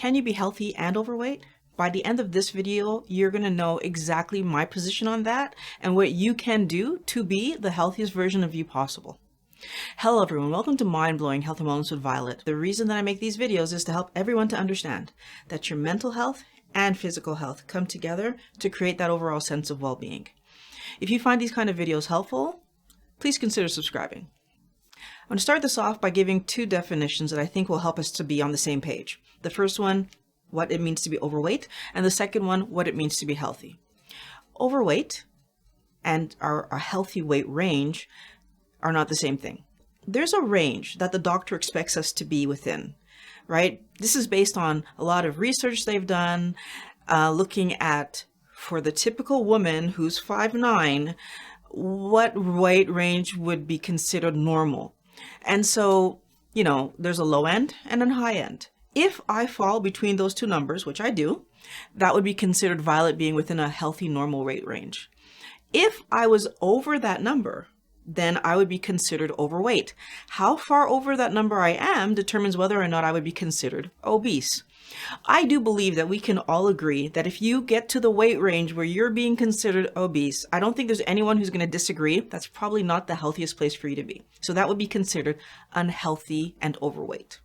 can you be healthy and overweight? By the end of this video, you're going to know exactly my position on that and what you can do to be the healthiest version of you possible. Hello everyone, welcome to Mind Blowing Health and Wellness with Violet. The reason that I make these videos is to help everyone to understand that your mental health and physical health come together to create that overall sense of well-being. If you find these kind of videos helpful, please consider subscribing. I'm going to start this off by giving two definitions that I think will help us to be on the same page. The first one, what it means to be overweight, and the second one, what it means to be healthy. Overweight and our healthy weight range are not the same thing. There's a range that the doctor expects us to be within, right? This is based on a lot of research they've done, looking at, for the typical woman who's 5'9", what weight range would be considered normal. And so, there's a low end and a high end. If I fall between those two numbers, which I do, that would be considered Violet being within a healthy normal weight range. If I was over that number, then I would be considered overweight. How far over that number I am determines whether or not I would be considered obese. I do believe that we can all agree that if you get to the weight range where you're being considered obese, I don't think there's anyone who's going to disagree. That's probably not the healthiest place for you to be. So that would be considered unhealthy and overweight.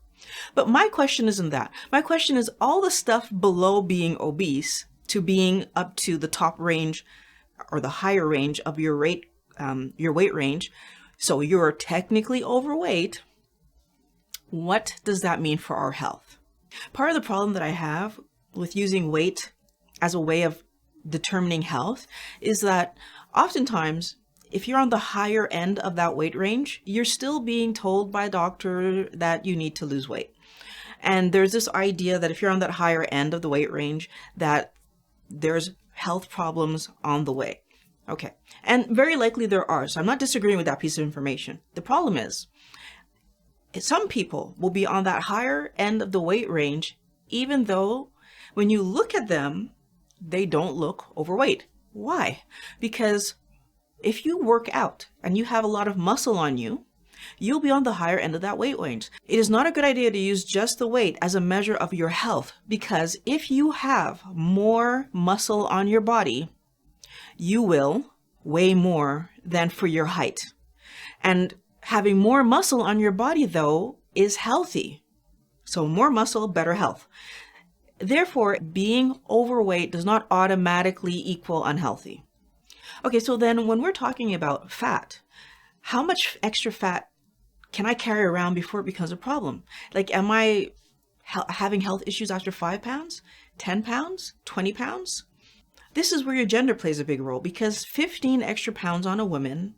But my question isn't that. My question is all the stuff below being obese to being up to the top range or the higher range of your weight range. So you're technically overweight. What does that mean for our health? Part of the problem that I have with using weight as a way of determining health is that oftentimes, if you're on the higher end of that weight range, you're still being told by a doctor that you need to lose weight. And there's this idea that if you're on that higher end of the weight range, that there's health problems on the way. Okay. And very likely there are. So I'm not disagreeing with that piece of information. The problem is, some people will be on that higher end of the weight range, even though when you look at them, they don't look overweight. Why? Because if you work out and you have a lot of muscle on you, you'll be on the higher end of that weight range. It is not a good idea to use just the weight as a measure of your health, because if you have more muscle on your body, you will weigh more than for your height. And having more muscle on your body, though, is healthy. So more muscle, better health. Therefore, being overweight does not automatically equal unhealthy. Okay, so then when we're talking about fat, how much extra fat can I carry around before it becomes a problem? Like, am I having health issues after 5 pounds, 10 pounds, 20 pounds? This is where your gender plays a big role, because 15 extra pounds on a woman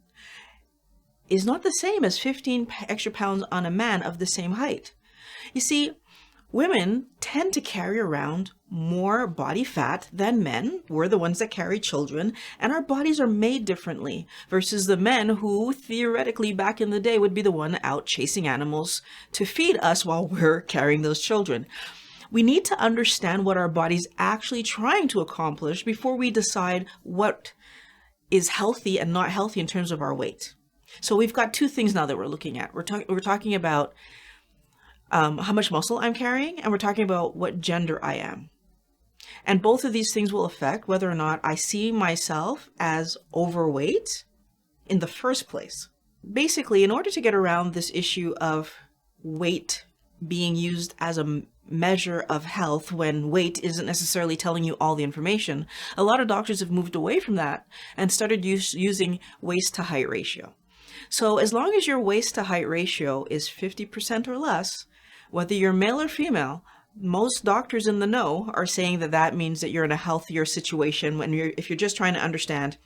is not the same as 15 extra pounds on a man of the same height. You see, women tend to carry around more body fat than men. We're the ones that carry children, and our bodies are made differently versus the men who theoretically back in the day would be the one out chasing animals to feed us while we're carrying those children. We need to understand what our body's actually trying to accomplish before we decide what is healthy and not healthy in terms of our weight. So we've got two things now that we're looking at. We're talking about how much muscle I'm carrying, and we're talking about what gender I am. And both of these things will affect whether or not I see myself as overweight in the first place. Basically, in order to get around this issue of weight being used as a measure of health when weight isn't necessarily telling you all the information, a lot of doctors have moved away from that and started using waist to height ratio. So as long as your waist to height ratio is 50% or less, whether you're male or female, most doctors in the know are saying that that means that you're in a healthier situation if you're just trying to understand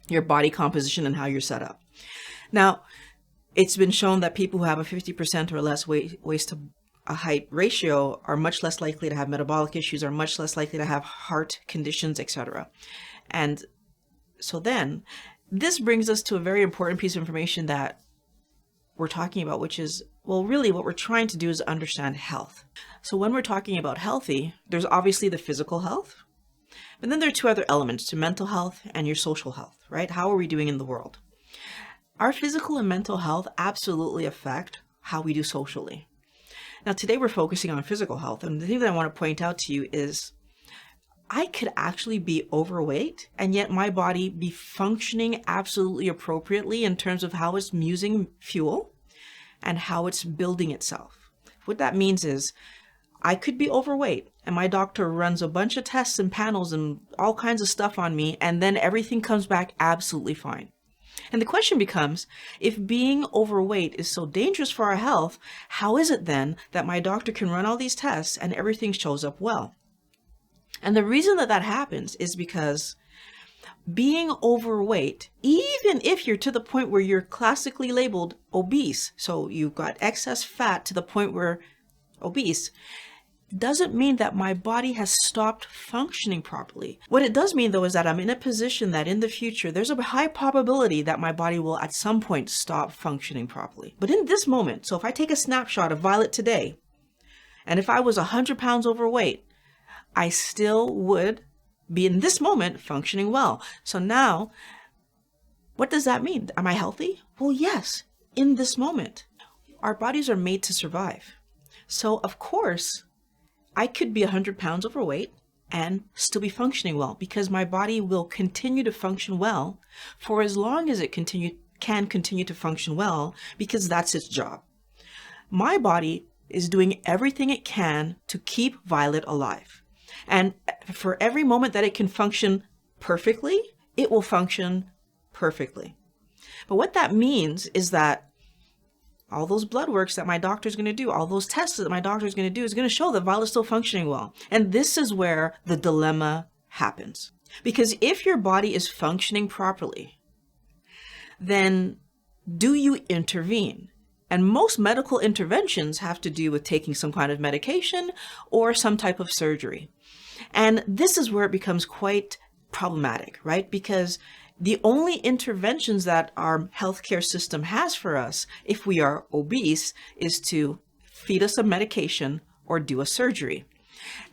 your body composition and how you're set up. Now, it's been shown that people who have a 50% or less waist to height ratio are much less likely to have metabolic issues, are much less likely to have heart conditions, etc. And so then, this brings us to a very important piece of information that we're talking about, which is, well, really what we're trying to do is understand health. So when we're talking about healthy, there's obviously the physical health, but then there are two other elements to mental health and your social health, right? How are we doing in the world? Our physical and mental health absolutely affect how we do socially. Now, today we're focusing on physical health, and the thing that I want to point out to you is I could actually be overweight and yet my body be functioning absolutely appropriately in terms of how it's using fuel and how it's building itself. What that means is I could be overweight and my doctor runs a bunch of tests and panels and all kinds of stuff on me, and then everything comes back absolutely fine. And the question becomes, if being overweight is so dangerous for our health, how is it then that my doctor can run all these tests and everything shows up well? And the reason that that happens is because being overweight, even if you're to the point where you're classically labeled obese, so you've got excess fat to the point where obese, doesn't mean that my body has stopped functioning properly. What it does mean, though, is that I'm in a position that in the future, there's a high probability that my body will at some point stop functioning properly. But in this moment, so if I take a snapshot of Violet today, and if I was 100 pounds overweight, I still would be in this moment functioning well. So now, what does that mean? Am I healthy? Well, yes, in this moment. Our bodies are made to survive. So of course, I could be 100 pounds overweight and still be functioning well because my body will continue to function well for as long as it can continue to function well because that's its job. My body is doing everything it can to keep Violet alive. And for every moment that it can function perfectly, it will function perfectly. But what that means is that all those blood works that my doctor is going to do, all those tests that my doctor is going to do is going to show that Violet's still functioning well. And this is where the dilemma happens. Because if your body is functioning properly, then do you intervene? And most medical interventions have to do with taking some kind of medication or some type of surgery. And this is where it becomes quite problematic, right? Because the only interventions that our healthcare system has for us if we are obese is to feed us a medication or do a surgery.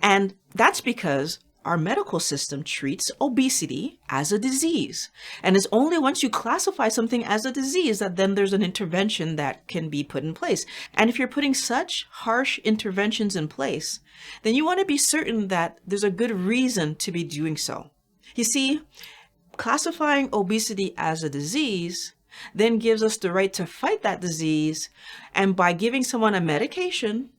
And that's because our medical system treats obesity as a disease. And it's only once you classify something as a disease that then there's an intervention that can be put in place. And if you're putting such harsh interventions in place, then you want to be certain that there's a good reason to be doing so. You see, classifying obesity as a disease then gives us the right to fight that disease. And by giving someone a medication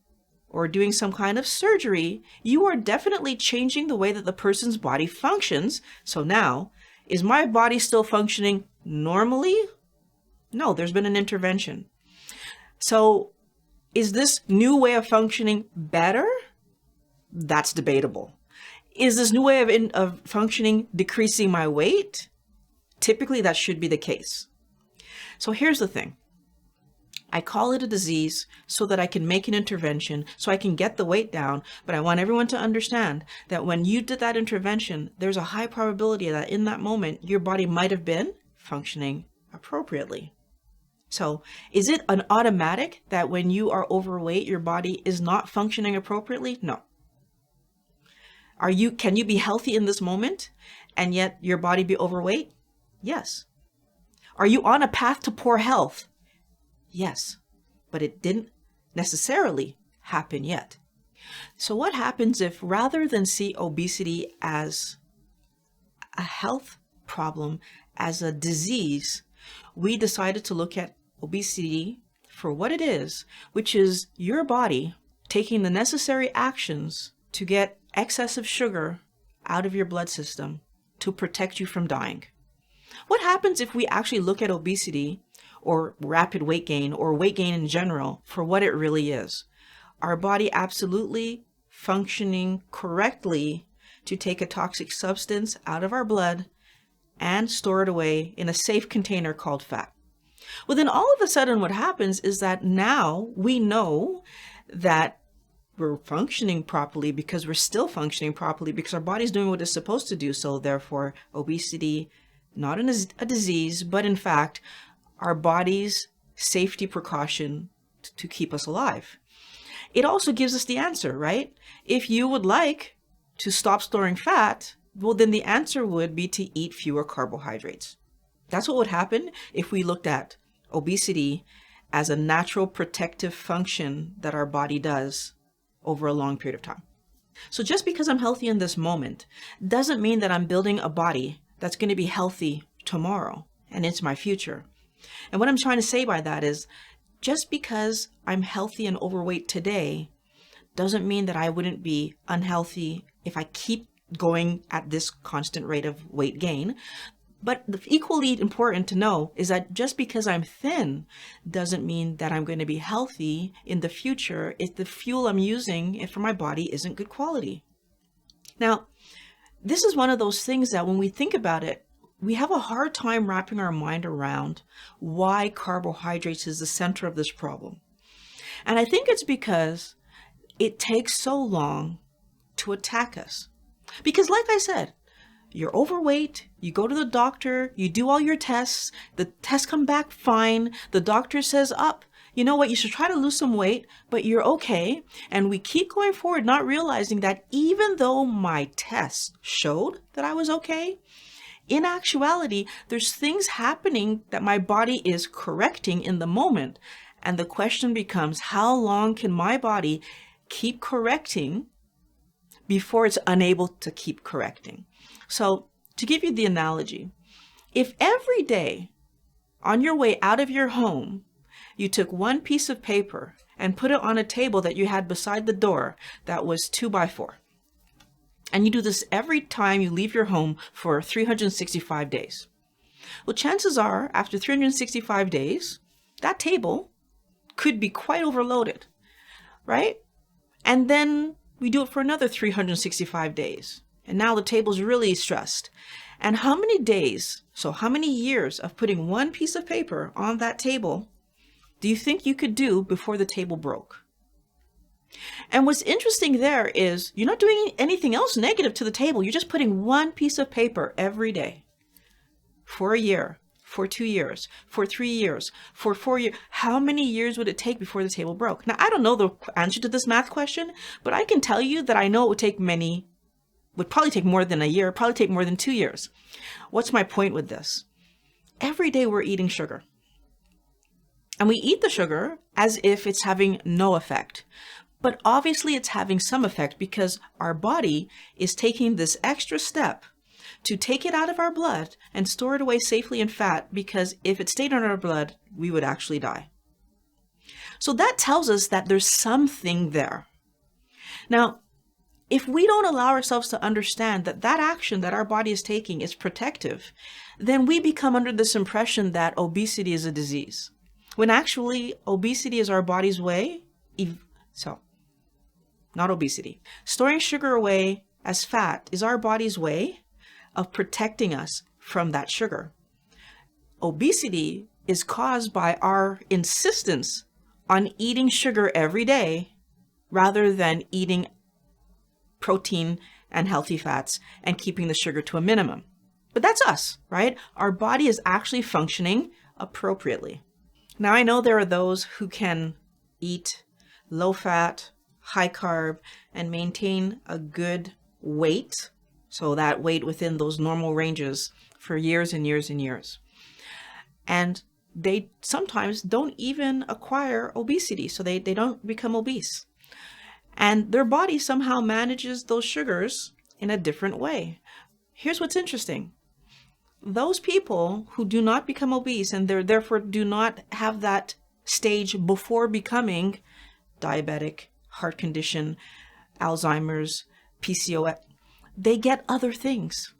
or doing some kind of surgery, you are definitely changing the way that the person's body functions. So now, is my body still functioning normally? No, there's been an intervention. So is this new way of functioning better? That's debatable. Is this new way of functioning decreasing my weight? Typically, that should be the case. So here's the thing. I call it a disease so that I can make an intervention, so I can get the weight down. But I want everyone to understand that when you did that intervention, there's a high probability that in that moment, your body might have been functioning appropriately. So is it an automatic that when you are overweight, your body is not functioning appropriately? No. Can you be healthy in this moment and yet your body be overweight? Yes. Are you on a path to poor health? Yes, but it didn't necessarily happen yet. So what happens if rather than see obesity as a health problem, as a disease, we decided to look at obesity for what it is, which is your body taking the necessary actions to get excessive sugar out of your blood system to protect you from dying? What happens if we actually look at obesity or rapid weight gain or weight gain in general for what it really is? Our body absolutely functioning correctly to take a toxic substance out of our blood and store it away in a safe container called fat. Well, then all of a sudden what happens is that now we know that we're functioning properly because we're still functioning properly because our body's doing what it's supposed to do. So therefore, obesity, not a disease, but in fact, our body's safety precaution to keep us alive. It also gives us the answer, right? If you would like to stop storing fat, well, then the answer would be to eat fewer carbohydrates. That's what would happen if we looked at obesity as a natural protective function that our body does over a long period of time. So just because I'm healthy in this moment doesn't mean that I'm building a body that's going to be healthy tomorrow and into my future. And what I'm trying to say by that is, just because I'm healthy and overweight today doesn't mean that I wouldn't be unhealthy if I keep going at this constant rate of weight gain. But equally important to know is that just because I'm thin doesn't mean that I'm going to be healthy in the future if the fuel I'm using for my body isn't good quality. Now, this is one of those things that when we think about it, we have a hard time wrapping our mind around why carbohydrates is the center of this problem. And I think it's because it takes so long to attack us. Because like I said, you're overweight, you go to the doctor, you do all your tests, the tests come back fine, the doctor says, you know what, you should try to lose some weight, but you're okay. And we keep going forward, not realizing that even though my tests showed that I was okay, in actuality, there's things happening that my body is correcting in the moment. And the question becomes, how long can my body keep correcting before it's unable to keep correcting? So to give you the analogy, if every day on your way out of your home, you took one piece of paper and put it on a table that you had beside the door that was 2x4, and you do this every time you leave your home for 365 days, well, chances are after 365 days, that table could be quite overloaded, right? And then we do it for another 365 days. And now the table's really stressed. And how many days, so how many years of putting one piece of paper on that table do you think you could do before the table broke? And what's interesting there is you're not doing anything else negative to the table. You're just putting one piece of paper every day for a year, for 2 years, for 3 years, for 4 years. How many years would it take before the table broke? Now, I don't know the answer to this math question, but I can tell you that I know it would probably take more than a year, probably take more than 2 years. What's my point with this? Every day we're eating sugar. And we eat the sugar as if it's having no effect. But obviously it's having some effect because our body is taking this extra step to take it out of our blood and store it away safely in fat, because if it stayed in our blood, we would actually die. So that tells us that there's something there. Now, if we don't allow ourselves to understand that that action that our body is taking is protective, then we become under this impression that obesity is a disease, when actually obesity is our body's way. Not obesity. Storing sugar away as fat is our body's way of protecting us from that sugar. Obesity is caused by our insistence on eating sugar every day rather than eating protein and healthy fats and keeping the sugar to a minimum. But that's us, right? Our body is actually functioning appropriately. Now, I know there are those who can eat low fat, high carb, and maintain a good weight, so that weight within those normal ranges for years and years and years. And they sometimes don't even acquire obesity, so they don't become obese. And their body somehow manages those sugars in a different way. Here's what's interesting. Those people who do not become obese and therefore do not have that stage before becoming diabetic, heart condition, Alzheimer's, PCOS, they get other things.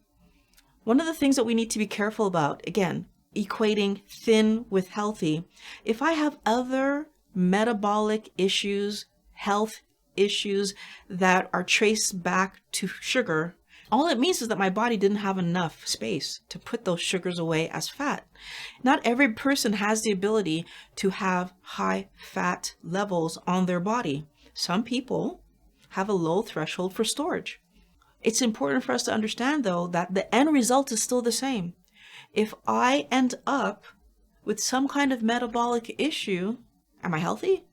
One of the things that we need to be careful about, again, equating thin with healthy. If I have other metabolic issues, health issues that are traced back to sugar, all it means is that my body didn't have enough space to put those sugars away as fat. Not every person has the ability to have high fat levels on their body. Some people have a low threshold for storage. It's important for us to understand, though, that the end result is still the same. If I end up with some kind of metabolic issue, am I healthy?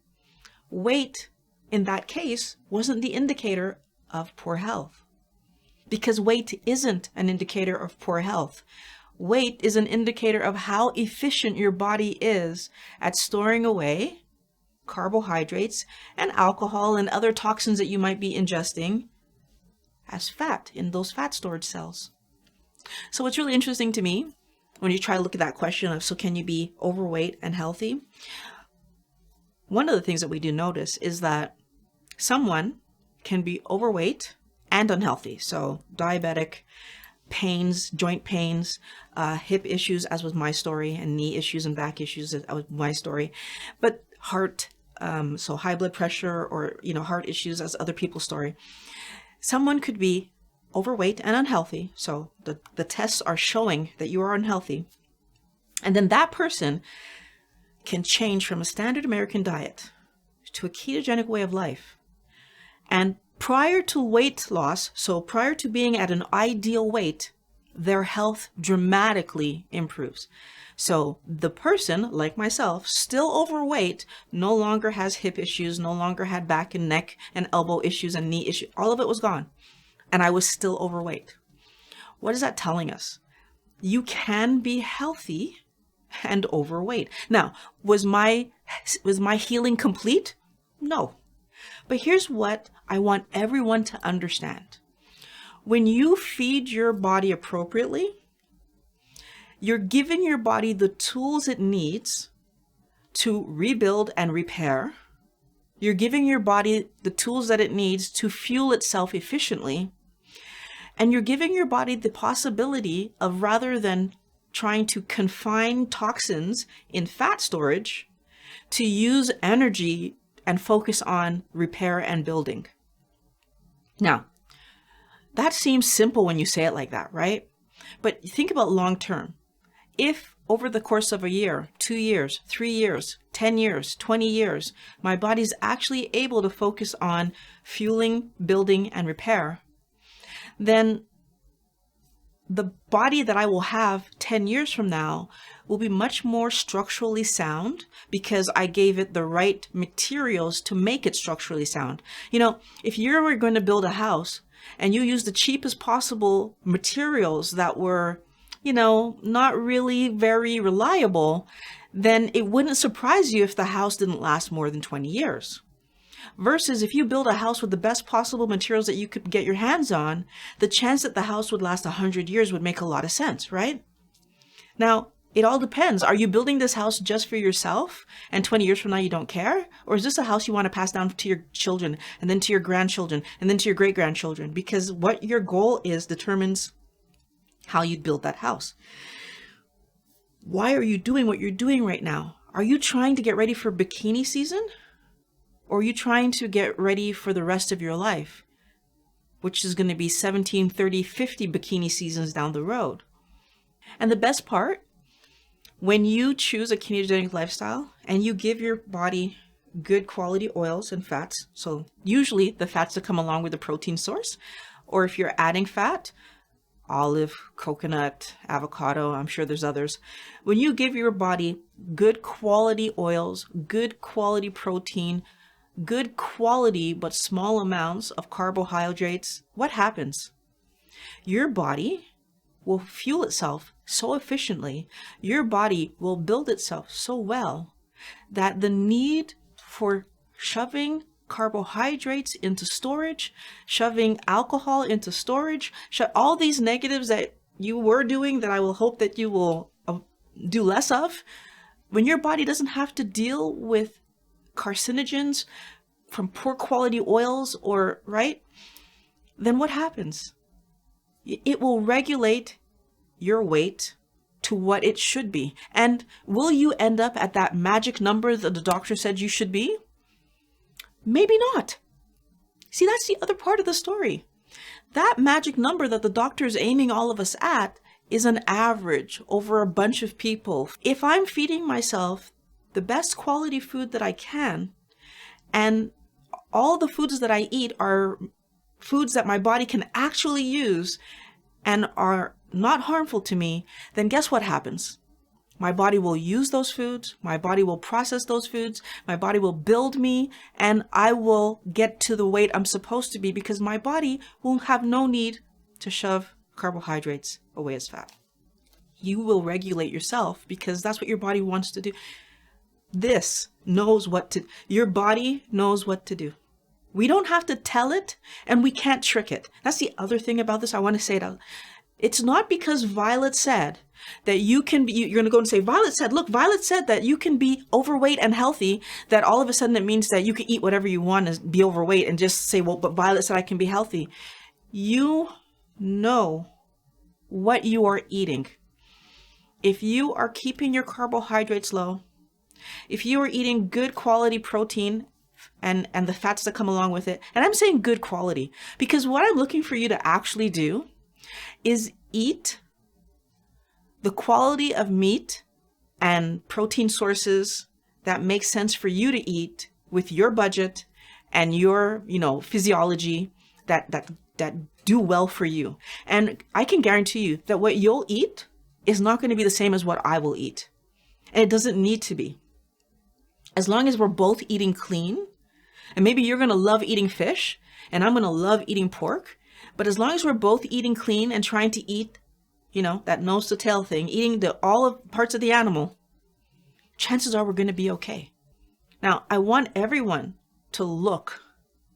Weight, in that case, wasn't the indicator of poor health. Because weight isn't an indicator of poor health. Weight is an indicator of how efficient your body is at storing away carbohydrates and alcohol and other toxins that you might be ingesting as fat in those fat storage cells. So what's really interesting to me when you try to look at that question of, so can you be overweight and healthy? One of the things that we do notice is that someone can be overweight and unhealthy. So diabetic, pains, joint pains, hip issues, as was my story, and knee issues and back issues, as was my story. But heart, so high blood pressure or, heart issues as other people's story. Someone could be overweight and unhealthy. So the tests are showing that you are unhealthy. And then that person can change from a standard American diet to a ketogenic way of life. And prior to weight loss, so prior to being at an ideal weight, their health dramatically improves. So the person, like myself, still overweight, no longer has hip issues, no longer had back and neck and elbow issues and knee issues. All of it was gone. And I was still overweight. What is that telling us? You can be healthy and overweight. Now, was my healing complete? No. But here's what I want everyone to understand. When you feed your body appropriately, you're giving your body the tools it needs to rebuild and repair. You're giving your body the tools that it needs to fuel itself efficiently. And you're giving your body the possibility of, rather than trying to confine toxins in fat storage, to use energy and focus on repair and building. Now, that seems simple when you say it like that, right? But think about long term. If over the course of a year, 2 years, 3 years, 10 years, 20 years, my body's actually able to focus on fueling, building, and repair, then the body that I will have 10 years from now will be much more structurally sound because I gave it the right materials to make it structurally sound. If you were going to build a house and you used the cheapest possible materials that were, not really very reliable, then it wouldn't surprise you if the house didn't last more than 20 years. Versus if you build a house with the best possible materials that you could get your hands on, the chance that the house would last 100 years would make a lot of sense, right? Now, it all depends. Are you building this house just for yourself and 20 years from now you don't care? Or is this a house you want to pass down to your children and then to your grandchildren and then to your great-grandchildren? Because what your goal is determines how you'd build that house. Why are you doing what you're doing right now? Are you trying to get ready for bikini season? Or are you trying to get ready for the rest of your life, which is going to be 17, 30, 50 bikini seasons down the road? And the best part, when you choose a ketogenic lifestyle and you give your body good quality oils and fats, so usually the fats that come along with the protein source, or if you're adding fat, olive, coconut, avocado, I'm sure there's others. When you give your body good quality oils, good quality protein, good quality but small amounts of carbohydrates, what happens? Your body will fuel itself so efficiently, your body will build itself so well that the need for shoving carbohydrates into storage, shoving alcohol into storage, all these negatives that you were doing that I will hope that you will do less of, when your body doesn't have to deal with carcinogens from poor quality oils then what happens? It will regulate your weight to what it should be. And will you end up at that magic number that the doctor said you should be? Maybe not. See, that's the other part of the story. That magic number that the doctor is aiming all of us at is an average over a bunch of people. If I'm feeding myself the best quality food that I can, and all the foods that I eat are foods that my body can actually use and are not harmful to me, then guess what happens? My body will use those foods, my body will process those foods, my body will build me, and I will get to the weight I'm supposed to be because my body will have no need to shove carbohydrates away as fat. you will regulate yourself because that's what your body wants to do. Your body knows what to do. We don't have to tell it, and we can't trick it. That's the other thing about this. I want to say it out. It's not because Violet said that you're going to go and say, Violet said that you can be overweight and healthy, that all of a sudden it means that you can eat whatever you want and be overweight and just say, well, but Violet said I can be healthy. You know what you are eating. If you are keeping your carbohydrates low, if you are eating good quality protein and the fats that come along with it, and I'm saying good quality, because what I'm looking for you to actually do is eat the quality of meat and protein sources that make sense for you to eat with your budget and your, physiology that do well for you. And I can guarantee you that what you'll eat is not going to be the same as what I will eat. And it doesn't need to be. As long as we're both eating clean, and maybe you're going to love eating fish and I'm going to love eating pork, but as long as we're both eating clean and trying to eat, that nose to tail thing, eating all of parts of the animal, chances are we're going to be okay. Now, I want everyone to look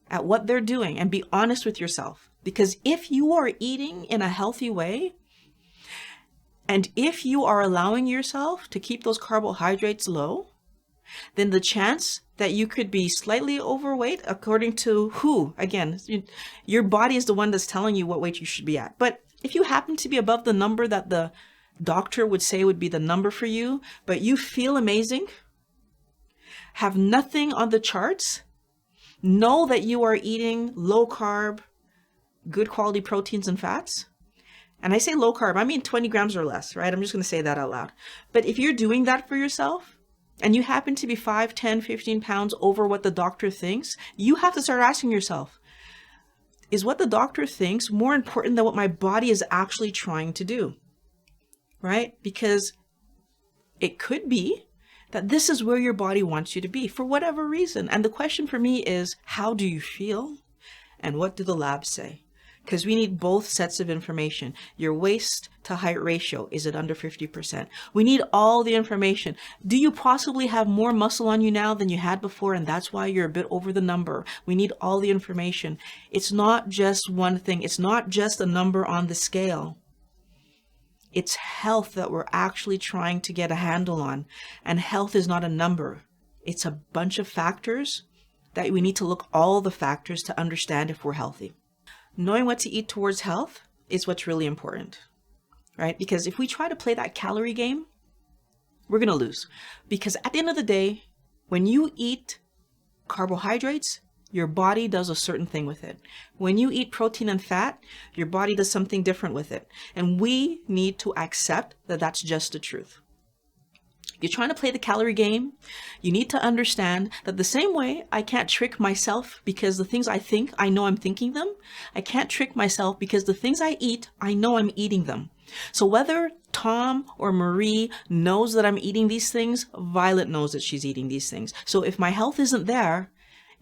at what they're doing and be honest with yourself. Because if you are eating in a healthy way, and if you are allowing yourself to keep those carbohydrates low, then the chance that you could be slightly overweight, according to who? Again, your body is the one that's telling you what weight you should be at. But if you happen to be above the number that the doctor would say would be the number for you, but you feel amazing, have nothing on the charts, know that you are eating low carb, good quality proteins and fats. And I say low carb, I mean 20 grams or less, right? I'm just going to say that out loud. But if you're doing that for yourself, and you happen to be 5, 10, 15 pounds over what the doctor thinks, you have to start asking yourself, is what the doctor thinks more important than what my body is actually trying to do? Right? Because it could be that this is where your body wants you to be for whatever reason. And the question for me is, how do you feel? And what do the labs say? Because we need both sets of information. Your waist to height ratio, is it under 50%? We need all the information. Do you possibly have more muscle on you now than you had before, and that's why you're a bit over the number? We need all the information. It's not just one thing. It's not just a number on the scale. It's health that we're actually trying to get a handle on. And health is not a number. It's a bunch of factors that we need to look all the factors to understand if we're healthy. Knowing what to eat towards health is what's really important, right? Because if we try to play that calorie game, we're going to lose. Because at the end of the day, when you eat carbohydrates, your body does a certain thing with it. When you eat protein and fat, your body does something different with it. And we need to accept that that's just the truth. You're trying to play the calorie game. You need to understand that the same way I can't trick myself because the things I think, I know I'm thinking them. I can't trick myself because the things I eat, I know I'm eating them. So whether Tom or Marie knows that I'm eating these things, Violet knows that she's eating these things. So if my health isn't there,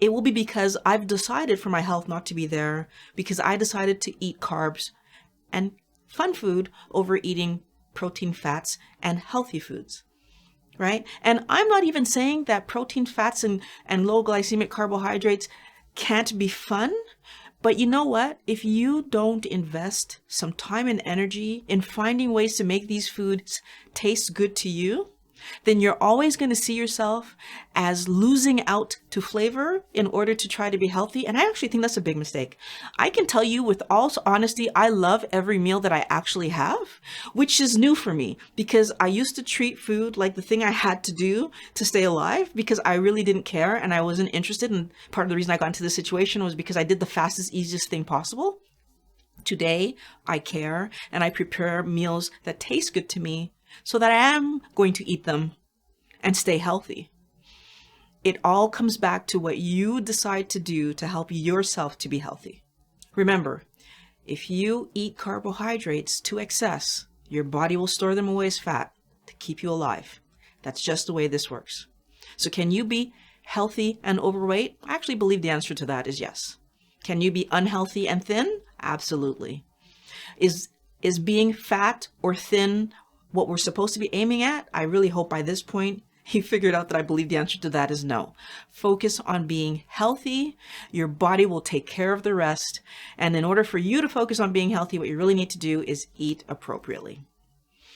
it will be because I've decided for my health not to be there, because I decided to eat carbs and fun food over eating protein, fats, and healthy foods. Right? And I'm not even saying that protein, fats, and low glycemic carbohydrates can't be fun. But you know what? If you don't invest some time and energy in finding ways to make these foods taste good to you, then you're always going to see yourself as losing out to flavor in order to try to be healthy. And I actually think that's a big mistake. I can tell you with all honesty, I love every meal that I actually have, which is new for me because I used to treat food like the thing I had to do to stay alive because I really didn't care and I wasn't interested. And part of the reason I got into this situation was because I did the fastest, easiest thing possible. Today, I care and I prepare meals that taste good to me so that I am going to eat them and stay healthy. It all comes back to what you decide to do to help yourself to be healthy. Remember, if you eat carbohydrates to excess, your body will store them away as fat to keep you alive. That's just the way this works. So can you be healthy and overweight? I actually believe the answer to that is yes. Can you be unhealthy and thin? Absolutely. Is being fat or thin what we're supposed to be aiming at? I really hope by this point you figured out that I believe the answer to that is no. Focus on being healthy. Your body will take care of the rest. And in order for you to focus on being healthy, what you really need to do is eat appropriately.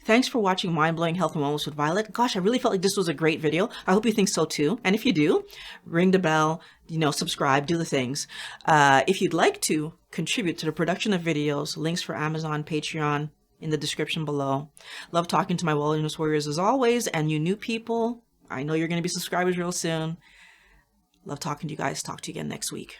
Thanks for watching Mind Blowing Health and Wellness with Violet. Gosh, I really felt like this was a great video. I hope you think so too. And if you do, ring the bell, subscribe, do the things. If you'd like to contribute to the production of videos, links for Amazon, Patreon, in the description below. Love talking to my wellness warriors as always, and you new people, I know you're going to be subscribers real soon. Love talking to you guys. Talk to you again next week.